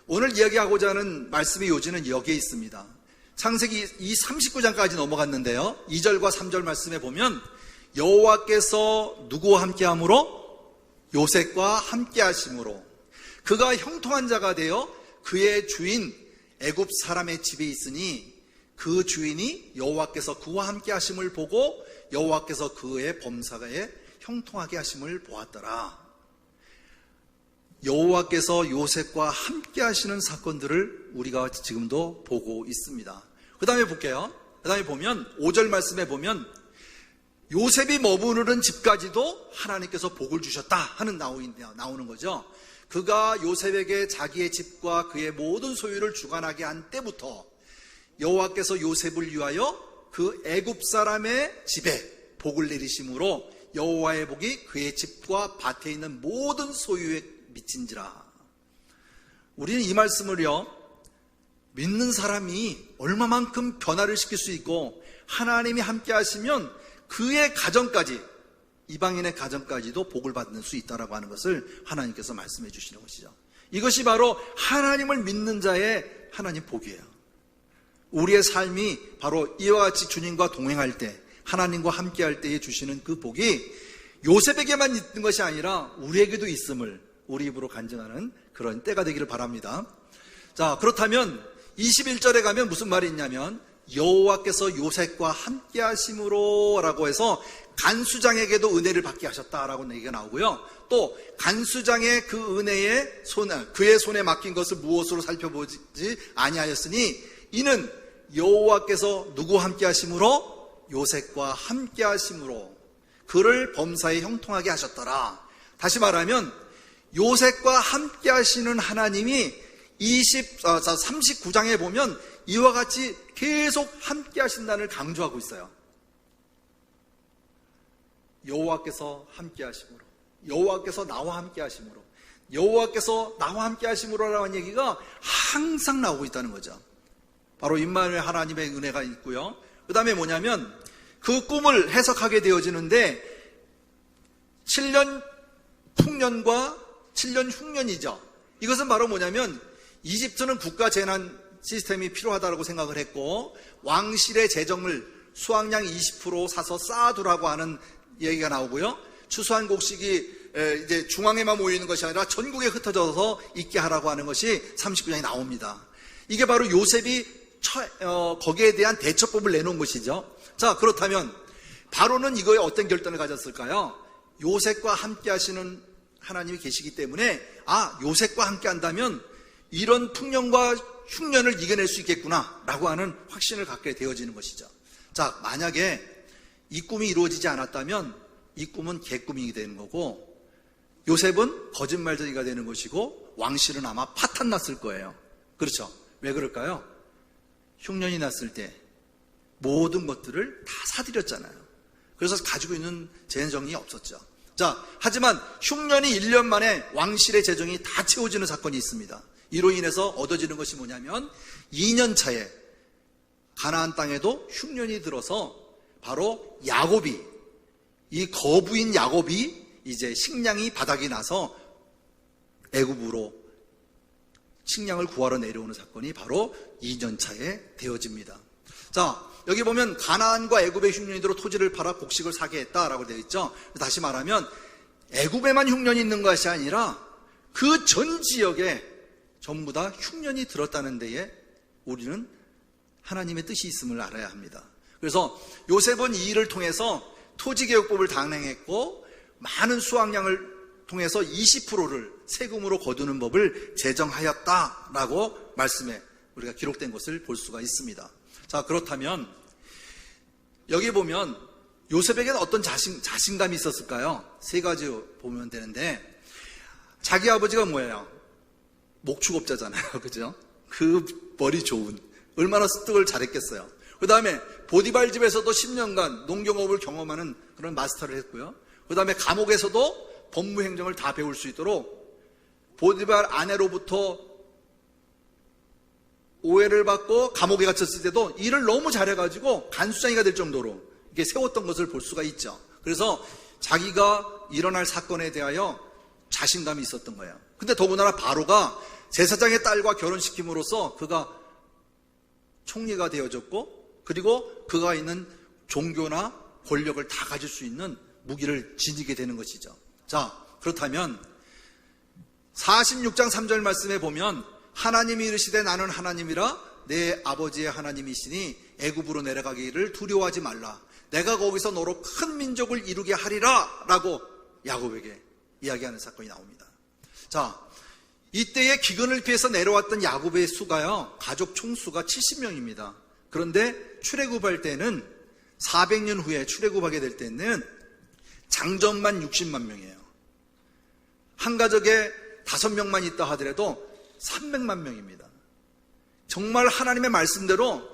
오늘 이야기하고자 하는 말씀의 요지는 여기에 있습니다. 창세기 이 39장까지 넘어갔는데요, 2절과 3절 말씀에 보면 여호와께서 누구와 함께함으로? 요셉과 함께하심으로 그가 형통한 자가 되어 그의 주인 애굽 사람의 집에 있으니 그 주인이 여호와께서 그와 함께하심을 보고 여호와께서 그의 범사에 형통하게 하심을 보았더라. 여호와께서 요셉과 함께 하시는 사건들을 우리가 지금도 보고 있습니다. 그 다음에 볼게요. 그 다음에 보면 5절 말씀에 보면 요셉이 머무르는 집까지도 하나님께서 복을 주셨다 하는 나오는 거죠. 그가 요셉에게 자기의 집과 그의 모든 소유를 주관하게 한 때부터 여호와께서 요셉을 위하여 그 애굽 사람의 집에 복을 내리심으로 여호와의 복이 그의 집과 밭에 있는 모든 소유에 미친지라. 우리는 이 말씀을요, 믿는 사람이 얼마만큼 변화를 시킬 수 있고 하나님이 함께 하시면 그의 가정까지, 이방인의 가정까지도 복을 받을 수 있다라고 하는 것을 하나님께서 말씀해 주시는 것이죠. 이것이 바로 하나님을 믿는 자의 하나님 복이에요. 우리의 삶이 바로 이와 같이 주님과 동행할 때, 하나님과 함께 할 때에 주시는 그 복이 요셉에게만 있는 것이 아니라 우리에게도 있음을 우리 입으로 간증하는 그런 때가 되기를 바랍니다. 자, 그렇다면 21절에 가면 무슨 말이 있냐면 여호와께서 요셉과 함께 하심으로 라고 해서 간수장에게도 은혜를 받게 하셨다라고 얘기가 나오고요. 또 간수장의 그 은혜의 그의 손에 맡긴 것을 무엇으로 살펴보지 아니하였으니 이는 여호와께서 누구와 함께 하심으로? 요셉과 함께 하심으로 그를 범사에 형통하게 하셨더라. 다시 말하면 요셉과 함께 하시는 하나님이 39장에 보면 이와 같이 계속 함께 하신다는 강조하고 있어요. 여호와께서 함께 하심으로, 여호와께서 나와 함께 하심으로, 여호와께서 나와 함께 하심으로라는 얘기가 항상 나오고 있다는 거죠. 바로 임마누엘 하나님의 은혜가 있고요. 그 다음에 뭐냐면 그 꿈을 해석하게 되어지는데 7년 풍년과 7년 흉년이죠. 이것은 바로 뭐냐면 이집트는 국가 재난 시스템이 필요하다고 생각을 했고 왕실의 재정을 수확량 20% 사서 쌓아두라고 하는 얘기가 나오고요. 추수한 곡식이 이제 중앙에만 모이는 것이 아니라 전국에 흩어져서 있게 하라고 하는 것이 39장에 나옵니다. 이게 바로 요셉이 거기에 대한 대처법을 내놓은 것이죠. 자, 그렇다면 바로는 이거에 어떤 결단을 가졌을까요? 요셉과 함께 하시는 하나님이 계시기 때문에 요셉과 함께 한다면 이런 풍년과 흉년을 이겨낼 수 있겠구나 라고 하는 확신을 갖게 되어지는 것이죠. 자, 만약에 이 꿈이 이루어지지 않았다면 이 꿈은 개꿈이 되는 거고 요셉은 거짓말쟁이가 되는 것이고 왕실은 아마 파탄났을 거예요. 그렇죠? 왜 그럴까요? 흉년이 났을 때 모든 것들을 다 사들였잖아요. 그래서 가지고 있는 재정이 없었죠. 자, 하지만 흉년이 1년 만에 왕실의 재정이 다 채워지는 사건이 있습니다. 이로 인해서 얻어지는 것이 뭐냐면 2년 차에 가나안 땅에도 흉년이 들어서 바로 야곱이, 이 거부인 야곱이 이제 식량이 바닥이 나서 애굽으로 식량을 구하러 내려오는 사건이 바로 2년 차에 되어집니다. 자, 여기 보면 가나안과 애굽의 흉년이 들어 토지를 팔아 곡식을 사게 했다라고 되어 있죠. 다시 말하면 애굽에만 흉년이 있는 것이 아니라 그 전 지역에 전부 다 흉년이 들었다는 데에 우리는 하나님의 뜻이 있음을 알아야 합니다. 그래서 요셉은 이 일을 통해서 토지개혁법을 단행했고 많은 수확량을 통해서 20%를 세금으로 거두는 법을 제정하였다라고 말씀에 우리가 기록된 것을 볼 수가 있습니다. 자, 그렇다면 여기 보면 요셉에게는 어떤 자신감이 있었을까요? 세 가지 보면 되는데, 자기 아버지가 뭐예요? 목축업자잖아요. 그죠? 그 머리 좋은, 얼마나 습득을 잘했겠어요. 그 다음에 보디발 집에서도 10년간 농경업을 경험하는 그런 마스터를 했고요. 그 다음에 감옥에서도 법무행정을 다 배울 수 있도록 보디발 아내로부터 오해를 받고 감옥에 갇혔을 때도 일을 너무 잘해가지고 간수장이가 될 정도로 이렇게 세웠던 것을 볼 수가 있죠. 그래서 자기가 일어날 사건에 대하여 자신감이 있었던 거예요. 근데 더군다나 바로가 제사장의 딸과 결혼시킴으로써 그가 총리가 되어졌고, 그리고 그가 있는 종교나 권력을 다 가질 수 있는 무기를 지니게 되는 것이죠. 자, 그렇다면 46장 3절 말씀에 보면 하나님이 이르시되 나는 하나님이라 내 아버지의 하나님이시니 애굽으로 내려가기를 두려워하지 말라. 내가 거기서 너로 큰 민족을 이루게 하리라 라고 야곱에게 이야기하는 사건이 나옵니다. 자, 이때의 기근을 피해서 내려왔던 야곱의 수가요, 가족 총수가 70명입니다. 그런데 출애굽할 때는 400년 후에 출애굽하게 될 때는 장정만 60만 명이에요. 한 가족에 5명만 있다 하더라도 300만 명입니다. 정말 하나님의 말씀대로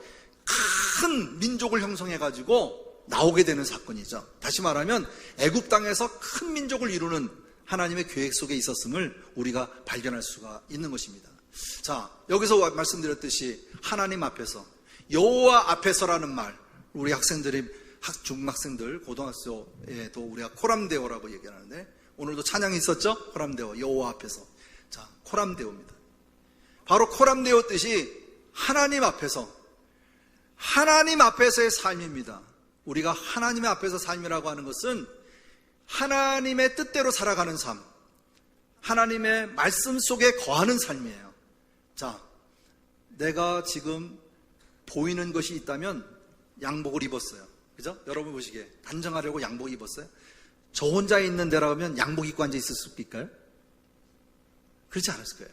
큰 민족을 형성해가지고 나오게 되는 사건이죠. 다시 말하면 애굽 땅에서 큰 민족을 이루는 하나님의 계획 속에 있었음을 우리가 발견할 수가 있는 것입니다. 자, 여기서 말씀드렸듯이 하나님 앞에서, 여호와 앞에서라는 말, 우리 학생들이 중학생들 고등학교에도 우리가 코람데오라고 얘기하는데, 오늘도 찬양이 있었죠? 코람데오, 여호와 앞에서. 자, 코람데오입니다. 바로 코람데오 뜻이 하나님 앞에서, 하나님 앞에서의 삶입니다. 우리가 하나님의 앞에서 삶이라고 하는 것은 하나님의 뜻대로 살아가는 삶, 하나님의 말씀 속에 거하는 삶이에요. 자, 내가 지금 보이는 것이 있다면 양복을 입었어요. 그죠? 여러분 보시기에 단정하려고 양복 입었어요? 저 혼자 있는 데라고 하면 양복 입고 앉아 있을 수 있을까요? 그렇지 않았을 거예요.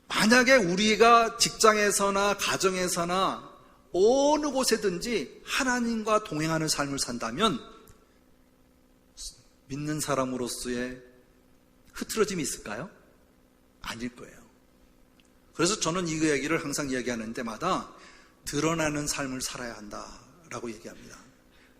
만약에 우리가 직장에서나 가정에서나 어느 곳에든지 하나님과 동행하는 삶을 산다면 믿는 사람으로서의 흐트러짐이 있을까요? 아닐 거예요. 그래서 저는 이 얘기를 항상 이야기하는 때마다 드러나는 삶을 살아야 한다라고 얘기합니다.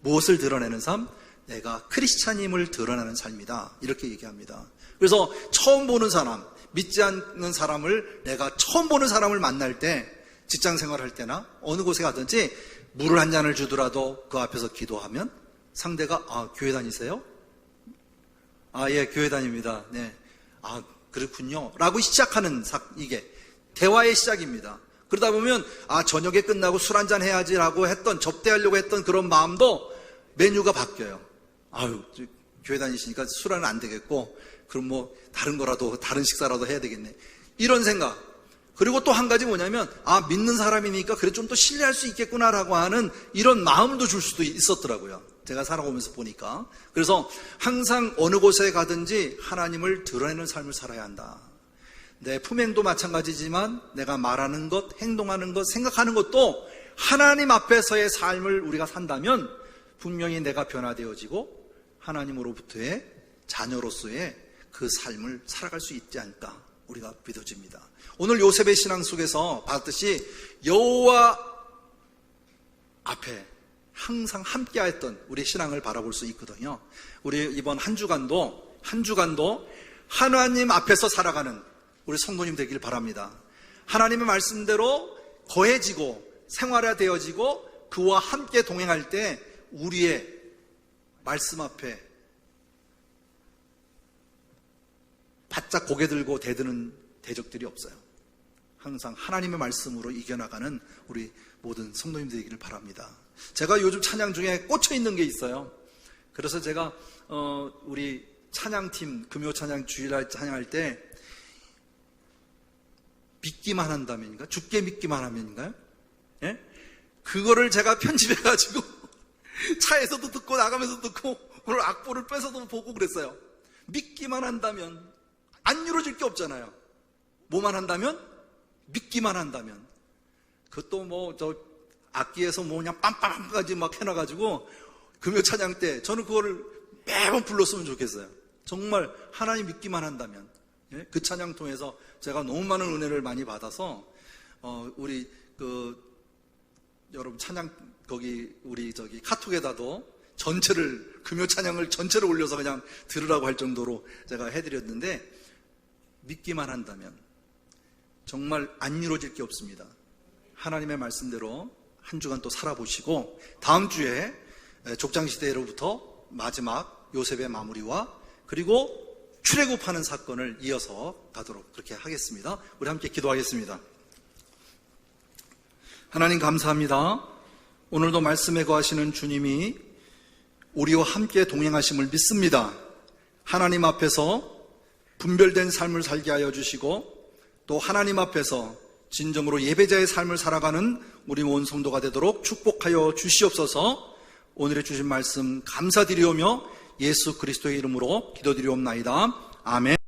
무엇을 드러내는 삶? 내가 크리스찬임을 드러나는 삶이다, 이렇게 얘기합니다. 그래서 처음 보는 사람, 믿지 않는 사람을, 내가 처음 보는 사람을 만날 때, 직장 생활할 때나 어느 곳에 가든지 물을 한 잔을 주더라도 그 앞에서 기도하면 상대가 교회 다니세요? 예, 교회 다닙니다. 네. 그렇군요 라고 시작하는 이게 대화의 시작입니다. 그러다 보면 저녁에 끝나고 술 한잔 해야지 라고 했던, 접대하려고 했던 그런 마음도 메뉴가 바뀌어요. 교회 다니시니까 술은 안 되겠고, 그럼 뭐 다른 거라도, 다른 식사라도 해야 되겠네. 이런 생각. 그리고 또 한 가지 뭐냐면, 믿는 사람이니까 그래 좀 더 신뢰할 수 있겠구나라고 하는 이런 마음도 줄 수도 있었더라고요. 제가 살아오면서 보니까. 그래서 항상 어느 곳에 가든지 하나님을 드러내는 삶을 살아야 한다. 내 품행도 마찬가지지만 내가 말하는 것, 행동하는 것, 생각하는 것도 하나님 앞에서의 삶을 우리가 산다면 분명히 내가 변화되어지고 하나님으로부터의 자녀로서의 그 삶을 살아갈 수 있지 않을까 우리가 믿어집니다. 오늘 요셉의 신앙 속에서 봤듯이 여호와 앞에 항상 함께했던 우리의 신앙을 바라볼 수 있거든요. 우리 이번 한 주간도 하나님 앞에서 살아가는 우리 성도님 되길 바랍니다. 하나님의 말씀대로 거해지고 생활화되어지고 그와 함께 동행할 때 우리의 말씀 앞에 바짝 고개 들고 대드는 대적들이 없어요. 항상 하나님의 말씀으로 이겨나가는 우리 모든 성도님 되기를 바랍니다. 제가 요즘 찬양 중에 꽂혀 있는 게 있어요. 그래서 제가 우리 찬양팀 금요 찬양 주일날 찬양할 때 믿기만 한다면인가? 죽게 믿기만 하면인가요? 예? 그거를 제가 편집해가지고 차에서도 듣고 나가면서 듣고 오늘 악보를 빼서도 보고 그랬어요. 믿기만 한다면 안 이루어질 게 없잖아요. 뭐만 한다면? 믿기만 한다면. 그것도 뭐 저 악기에서 뭐 그냥 빰빰까지 막 해놔가지고 금요 찬양 때 저는 그거를 매번 불렀으면 좋겠어요. 정말 하나님 믿기만 한다면. 예? 그 찬양 통해서 제가 너무 많은 은혜를 많이 받아서 우리 여러분 찬양 거기 우리 저기 카톡에다도 전체를 금요 찬양을 전체를 올려서 그냥 들으라고 할 정도로 제가 해드렸는데 믿기만 한다면 정말 안 이루어질 게 없습니다. 하나님의 말씀대로 한 주간 또 살아보시고 다음 주에 족장시대로부터 마지막 요셉의 마무리와 그리고 출애굽하는 사건을 이어서 가도록 그렇게 하겠습니다. 우리 함께 기도하겠습니다. 하나님 감사합니다. 오늘도 말씀에 거하시는 주님이 우리와 함께 동행하심을 믿습니다. 하나님 앞에서 분별된 삶을 살게 하여 주시고 또 하나님 앞에서 진정으로 예배자의 삶을 살아가는 우리 온 성도가 되도록 축복하여 주시옵소서. 오늘의 주신 말씀 감사드리오며 예수 그리스도의 이름으로 기도드리옵나이다. 아멘.